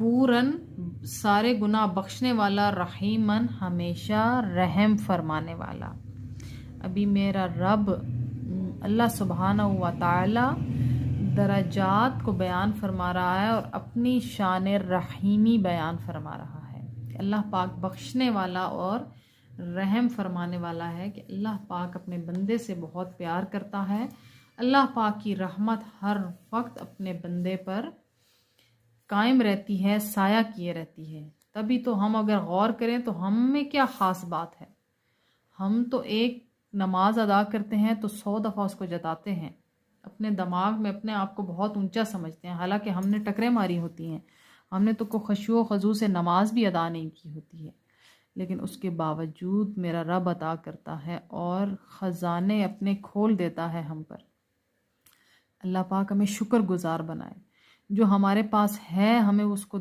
पूरन सारे गुनाह बख्शने वाला, रहीमन हमेशा रहम फरमाने वाला। अभी मेरा रब अल्लाह सुब्हानहू व तआला दरजात को बयान फरमा रहा है और अपनी शान रहीमी बयान फरमा रहा है कि अल्लाह पाक बख्शने वाला और रहम फरमाने वाला है, कि अल्लाह पाक अपने बंदे से बहुत प्यार करता है। अल्लाह पाक की रहमत हर वक्त अपने बंदे पर कायम रहती है, साया किए रहती है। तभी तो हम अगर गौर करें तो हम में क्या ख़ास बात है। हम तो एक नमाज अदा करते हैं तो 100 दफ़ा उसको जताते हैं, अपने दिमाग में अपने आप को बहुत ऊंचा समझते हैं, हालांकि हमने टकरें मारी होती हैं, हमने तो को खशू खजू से नमाज भी अदा नहीं की होती है, लेकिन उसके बावजूद मेरा रब अदा करता है और ख़जाने अपने खोल देता है हम पर। अल्लाह पाक हमें शुक्रगुजार बनाए, जो हमारे पास है हमें उसको